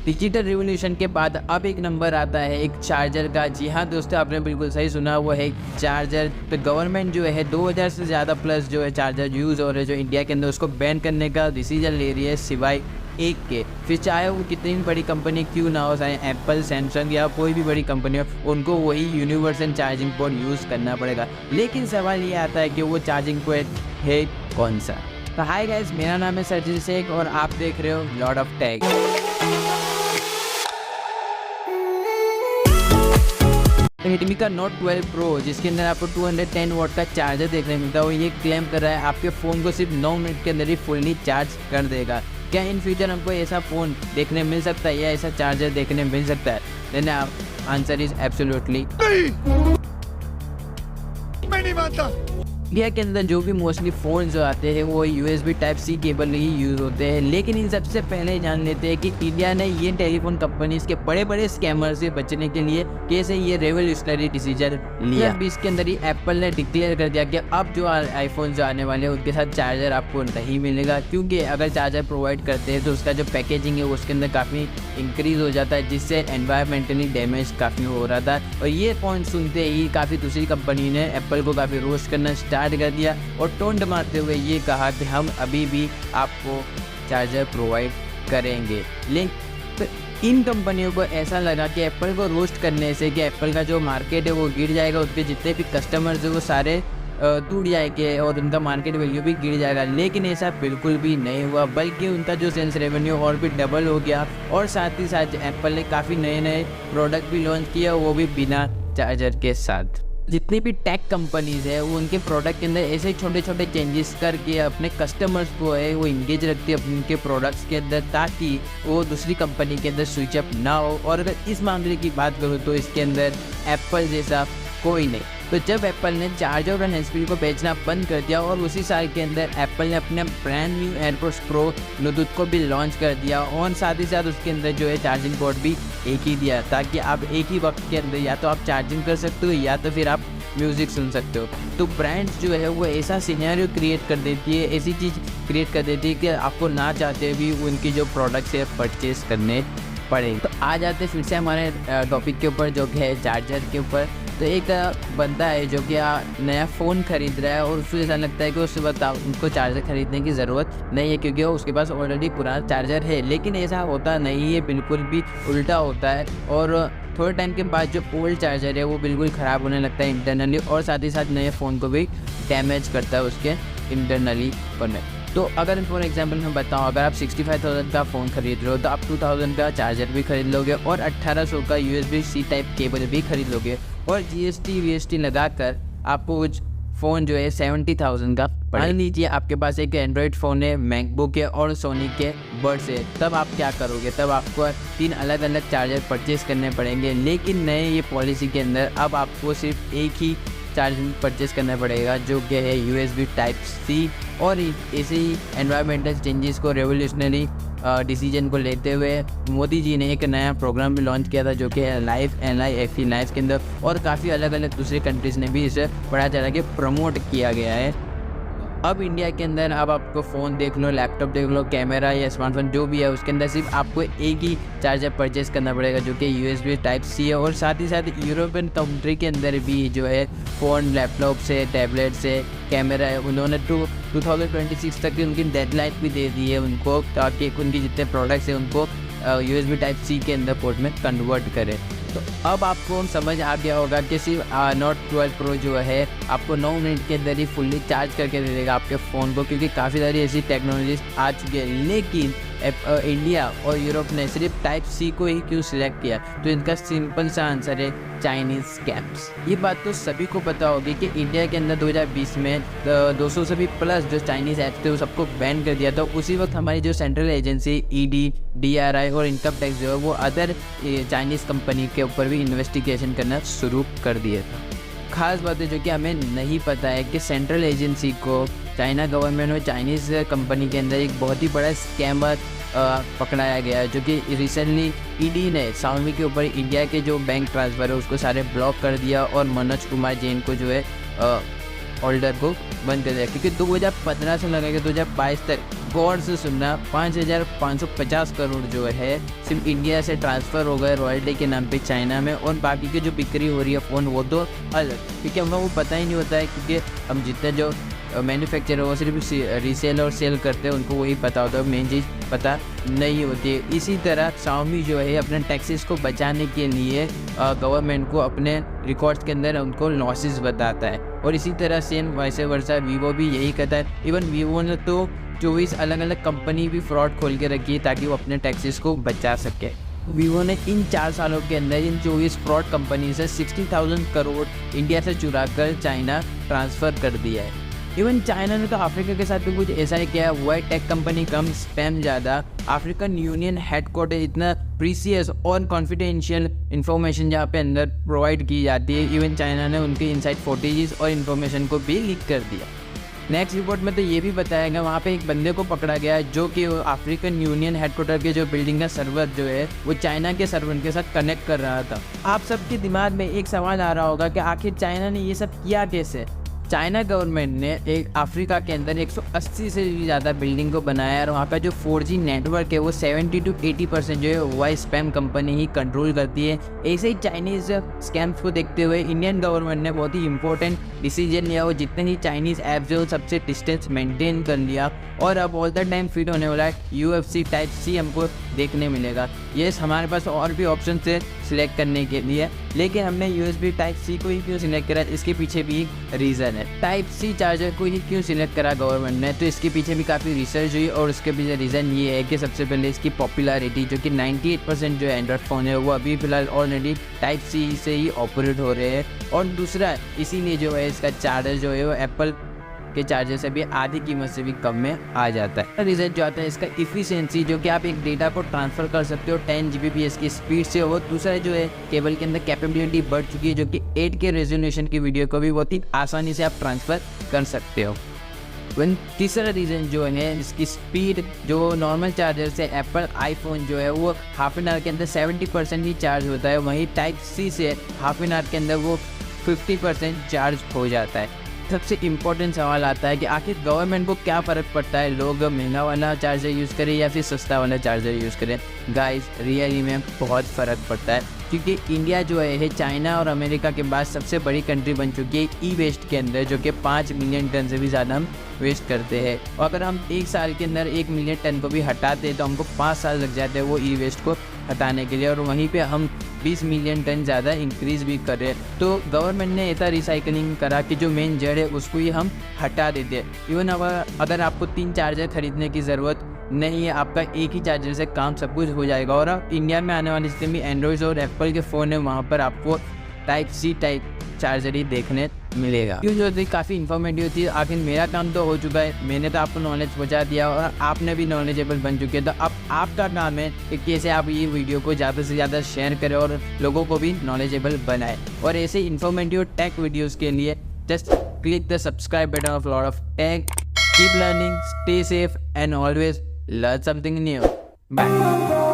Digital revolution के बाद अब एक नंबर आता है एक चार्जर का। जी हाँ दोस्तों, आपने बिल्कुल सही सुना, वो है चार्जर। तो गवर्नमेंट जो है 2000 से ज़्यादा प्लस जो है चार्जर यूज़ हो रहे हैं जो इंडिया के अंदर, उसको बैन करने का डिसीजन ले रही है सिवाय एक के। फिर चाहे वो कितनी भी बड़ी कंपनी क्यों ना हो, चाहे एप्पल, सैमसंग या कोई भी बड़ी कंपनी हो, उनको वही यूनिवर्सल चार्जिंग पोर्ट यूज़ करना पड़ेगा। लेकिन सवाल ये आता है कि वो चार्जिंग पोर्ट है कौन सा। तो हाय गाइस, मेरा नाम है सरजीत शेख और आप देख रहे हो लॉर्ड ऑफ टेक। रेडमी का नोट 12 प्रो, जिसके अंदर आपको 210 वॉट का चार्जर देखने मिलता है, वो ये क्लेम कर रहा है आपके फ़ोन को सिर्फ 9 मिनट के अंदर ही फुल्ली चार्ज कर देगा। क्या इन फ्यूचर हमको ऐसा फ़ोन देखने मिल सकता है या ऐसा चार्जर देखने मिल सकता है? देन आंसर इज एब्सोल्युटली मैं नहीं मानता। इंडिया के अंदर जो भी मोस्टली फ़ोन जो आते हैं वो USB टाइप C केबल ही यूज़ होते हैं। लेकिन इन सबसे पहले जान लेते हैं कि इंडिया ने ये टेलीफोन कंपनीज के बड़े बड़े स्कैमर से बचने के लिए कैसे ये रेवोल्यूशनरी डिसीजन लिया। अभी इसके अंदर ही एप्पल ने डिक्लेयर कर दिया कि अब जो आईफोन जो आने वाले हैं उनके साथ चार्जर आपको नहीं मिलेगा, क्योंकि अगर चार्जर प्रोवाइड करते हैं तो उसका जो पैकेजिंग है उसके अंदर काफ़ी इंक्रीज़ हो जाता है, जिससे एनवायरमेंटली डैमेज काफ़ी हो रहा था। और ये पॉइंट सुनते ही काफ़ी दूसरी कंपनी ने एप्पल को काफ़ी रोस्ट करना स्टार्ट कर दिया और टोंट मारते हुए ये कहा कि हम अभी भी आपको चार्जर प्रोवाइड करेंगे। लेकिन तो इन कंपनियों को ऐसा लगा कि एप्पल को रोस्ट करने से कि एप्पल का जो मार्केट है वो गिर जाएगा, उसके जितने भी कस्टमर्स हैं वो सारे टूट जाएंगे और उनका मार्केट वैल्यू भी गिर जाएगा। लेकिन ऐसा बिल्कुल भी नहीं हुआ, बल्कि उनका जो सेल्स रेवेन्यू और भी डबल हो गया। और साथ ही साथ एप्पल ने काफ़ी नए नए प्रोडक्ट भी लॉन्च किया, वो भी बिना चार्जर के साथ। जितनी भी टेक कंपनीज़ है वो उनके प्रोडक्ट के अंदर ऐसे छोटे छोटे चेंजेस करके अपने कस्टमर्स को है वो इंगेज रखती है अपने उनके प्रोडक्ट्स के अंदर, ताकि वो दूसरी कंपनी के अंदर स्विच अप ना हो। और अगर इस मामले की बात करूँ तो इसके अंदर एप्पल जैसा कोई नहीं। तो जब एप्पल ने चार्जर और हैंड्सफ्री को बेचना बंद कर दिया और उसी साल के अंदर एप्पल ने अपने brand new airports pro Bluetooth को भी लॉन्च कर दिया और साथ ही साथ उसके अंदर जो है चार्जिंग पोर्ट भी एक ही दिया, ताकि आप एक ही वक्त के अंदर या तो आप चार्जिंग कर सकते हो या तो फिर आप म्यूज़िक सुन सकते हो। तो ब्रांड्स जो है वो ऐसा सिनेरियो क्रिएट कर देती है, ऐसी चीज़ क्रिएट कर देती है कि आपको ना चाहते भी उनकी जो प्रोडक्ट्स है परचेज करने पड़ेंगे। तो आ जाते फिर से हमारे टॉपिक के ऊपर जो है चार्जर के ऊपर। तो एक बंदा है जो कि नया फ़ोन ख़रीद रहा है और उसको ऐसा लगता है कि उससे बताओ उनको चार्जर ख़रीदने की ज़रूरत नहीं है, क्योंकि उसके पास ऑलरेडी पुराना चार्जर है। लेकिन ऐसा होता नहीं है, बिल्कुल भी उल्टा होता है। और थोड़े टाइम के बाद जो ओल्ड चार्जर है वो बिल्कुल ख़राब होने लगता है इंटरनली, और साथ ही साथ नए फ़ोन को भी डैमेज करता है उसके इंटरनली पर। तो अगर फॉर एग्जांपल मैं बताऊं, अगर आप 65,000 का फ़ोन खरीद रहे हो तो आप 2000 का चार्जर भी खरीद लोगे और 1800 का USB-C टाइप केबल भी खरीद लोगे, और GST VST लगाकर आपको कुछ फ़ोन जो है 70,000 का। मान लीजिए आपके पास एक एंड्रॉयड फ़ोन है, मैकबुक है और सोनी के बड्स है, तब आप क्या करोगे? तब आपको 3 अलग अलग चार्जर परचेज़ करने पड़ेंगे। लेकिन नए ये पॉलिसी के अंदर अब आपको सिर्फ एक ही चार्जिंग परचेस करना पड़ेगा, जो कि है USB टाइप C। और ऐसे ही एनवायरमेंटल चेंजेस को रेवोल्यूशनरी डिसीजन को लेते हुए मोदी जी ने एक नया प्रोग्राम भी लॉन्च किया था, जो कि लाइफ LIFE लाइफ के अंदर, और काफ़ी अलग अलग दूसरे कंट्रीज़ ने भी इसे बड़ा चढ़ा के प्रमोट किया गया है। अब इंडिया के अंदर अब आपको फ़ोन देख लो, लैपटॉप देख लो, कैमरा या स्मार्टफोन जो भी है, उसके अंदर सिर्फ आपको एक ही चार्जर परचेस करना पड़ेगा, जो कि USB टाइप C है। और साथ ही साथ यूरोपियन कंट्री के अंदर भी जो है फ़ोन, लैपटॉप से, टैबलेट से, कैमरा है, उन्होंने 2026 तक की उनकी डेडलाइन भी दे दी है उनको, ताकि उनकी जितने प्रोडक्ट्स हैं उनको USB टाइप C के अंदर पोर्ट में कन्वर्ट करें। तो अब आपको समझ आ गया होगा कि सिर्फ नोट 12 प्रो जो है आपको 9 मिनट के अंदर ही फुल्ली चार्ज करके दे देगा आपके फ़ोन को, क्योंकि काफ़ी सारी ऐसी टेक्नोलॉजीज आ चुकी है। लेकिन इंडिया और यूरोप ने सिर्फ टाइप C को ही क्यों सिलेक्ट किया? तो इनका सिंपल सा आंसर है चाइनीज़ स्कैम्स। ये बात तो सभी को पता होगी कि इंडिया के अंदर 2020 में 200 से भी प्लस जो चाइनीज़ ऐप्स थे वो सबको बैन कर दिया था। उसी वक्त हमारी जो सेंट्रल एजेंसी ED, DRI और इनकम टैक्स जो है वो अदर चाइनीज़ कंपनी के ऊपर भी इन्वेस्टिगेशन करना शुरू कर दिया था। खास बात है जो कि हमें नहीं पता है कि सेंट्रल एजेंसी को चाइना गवर्नमेंट और चाइनीज़ कंपनी के अंदर एक बहुत ही बड़ा स्कैमर पकड़ाया गया है, जो कि रिसेंटली ED ने Xiaomi के ऊपर इंडिया के जो बैंक ट्रांसफ़र है उसको सारे ब्लॉक कर दिया और मनोज कुमार जैन को जो है होल्डर को बंद कर दिया, क्योंकि 2015 से लगाकर 2022 तक गौर से सुनना 5,550 करोड़ जो है सिर्फ इंडिया से ट्रांसफ़र हो गए रॉयल्टी के नाम पे चाइना में, और बाकी की जो बिक्री हो रही है फ़ोन वो तो अलग, क्योंकि हम लोग को पता ही नहीं होता है, क्योंकि हम जितने जो मैन्युफैक्चरर वो सिर्फ रीसेल और सेल करते हैं उनको वही पता होता है, मेन चीज़ पता नहीं होती है। इसी तरह Xiaomi जो है अपने टैक्सेस को बचाने के लिए गवर्नमेंट को अपने रिकॉर्ड्स के अंदर उनको लॉसेस बताता है, और इसी तरह सेम वैसे वर्षा वीवो भी यही करता है। इवन वीवो ने तो 24 अलग अलग कंपनी भी फ्रॉड खोल के रखी है ताकि वो अपने टैक्सेस को बचा सके। वीवो ने इन 4 सालों के अंदर इन 24 फ्रॉड कंपनी से 60,000 करोड़ इंडिया से चुरा कर चाइना ट्रांसफ़र कर दिया है। इवन चाइना ने तो अफ्रीका के साथ भी कुछ ऐसा ही किया हुआ है, टेक कंपनी कम स्पैम ज़्यादा। अफ्रीकन यूनियन हेडक्वार्टर इतना प्रीसियस और कॉन्फिडेंशियल इन्फॉर्मेशन जहाँ पे अंदर प्रोवाइड की जाती है, इवन चाइना ने उनके इनसाइड फुटेजेस और इन्फॉर्मेशन को भी लीक कर दिया। नेक्स्ट रिपोर्ट में तो ये भी बताया गया वहाँ पे एक बंदे को पकड़ा गया है जो कि अफ्रीकन यूनियन हेडक्वार्टर के जो बिल्डिंग का सर्वर जो है वो चाइना के सर्वर के साथ कनेक्ट कर रहा था। आप सबके दिमाग में एक सवाल आ रहा होगा कि आखिर चाइना ने ये सब किया कैसे। चाइना गवर्नमेंट ने एक अफ्रीका के अंदर 180 से भी ज़्यादा बिल्डिंग को बनाया और वहाँ का जो 4G नेटवर्क है वो 70 to 80% जो है वो स्पैम कंपनी ही कंट्रोल करती है। ऐसे ही चाइनीज़ स्कैम्स को देखते हुए इंडियन गवर्नमेंट ने बहुत ही इंपॉर्टेंट डिसीजन लिया, वो जितने ही चाइनीज़ ऐप्स जो सबसे डिस्टेंस मेंटेन कर लिया, और अब ऑल द टाइम फिट होने वाला है UFC Type-C हमको देखने मिलेगा। यस, हमारे पास और भी ऑप्शन है सिलेक्ट करने के लिए, लेकिन हमने USB Type-C को ही क्यों सिलेक्ट करा, इसके पीछे भी एक रीज़न है। Type-C चार्जर को ही क्यों सिलेक्ट करा गवर्नमेंट ने, तो इसके पीछे भी काफ़ी रिसर्च हुई, और उसके पीछे रीज़न ये है कि सबसे पहले इसकी पॉपुलैरिटी जो कि 98% जो एंड्रॉयड फ़ोन है वो अभी फ़िलहाल ऑलरेडी Type-C से ही ऑपरेट हो रहे हैं, और दूसरा इसीलिए जो है इसका चार्जर जो है वो एप्पल के चार्जर से भी आधी कीमत से भी कम में आ जाता है। रिजल्ट जो आता है इसका इफ़िशियंसी, जो कि आप एक डेटा को ट्रांसफ़र कर सकते हो 10 Gbps की स्पीड से, वो दूसरा जो है केबल के अंदर कैपेबिलिटी बढ़ चुकी है जो कि 8K रेजोल्यूशन की वीडियो को भी बहुत ही आसानी से आप ट्रांसफ़र कर सकते हो। तीसरा रीज़न जो है इसकी स्पीड, जो नॉर्मल चार्जर से एप्पल आईफोन जो है वो हाफ एन आवर के अंदर 70% ही चार्ज होता है, वहीं Type-C से हाफ एन आवर के अंदर वो 50% चार्ज हो जाता है। सबसे इम्पोर्टेंट सवाल आता है कि आखिर गवर्नमेंट को क्या फ़र्क पड़ता है, लोग महंगा वाला चार्जर यूज़ करें या फिर सस्ता वाला चार्जर यूज़ करें। गाइस, रियली में बहुत फ़र्क पड़ता है, क्योंकि इंडिया जो है चाइना और अमेरिका के बाद सबसे बड़ी कंट्री बन चुकी है ई वेस्ट के अंदर, जो कि 5 मिलियन टन से भी ज़्यादा हम वेस्ट करते हैं, और अगर हम 1 साल के अंदर 1 मिलियन टन को भी हटाते हैं तो हमको 5 साल लग जाते हैं वो ई वेस्ट को हटाने के लिए, और वहीं पे हम 20 मिलियन टन ज़्यादा इंक्रीज़ भी कर रहे हैं। तो गवर्नमेंट ने ऐसा रिसाइकलिंग करा कि जो मेन जड़ है उसको ही हम हटा देते हैं। इवन अगर आपको 3 चार्जर खरीदने की ज़रूरत नहीं है, आपका एक ही चार्जर से काम सब कुछ हो जाएगा। और अब इंडिया में आने वाले जितने भी एंड्रॉइड और एप्पल के फ़ोन है वहाँ पर आपको Type-C टाइप चार्जर ही देखने मिलेगा। ये जो थी काफ़ी इन्फॉर्मेटिव थी। आखिर मेरा काम तो हो चुका है, मैंने तो आपको नॉलेज पहुंचा दिया और आपने भी नॉलेजेबल बन चुके हैं। तो अब आपका काम है कि कैसे आप ये वीडियो को ज़्यादा से ज़्यादा शेयर करें और लोगों को भी नॉलेजेबल बनाए। और ऐसे इन्फॉर्मेटिव टेक वीडियोज़ के लिए just click the subscribe button of lot of tech. Keep learning, stay safe and always learn something new. Bye.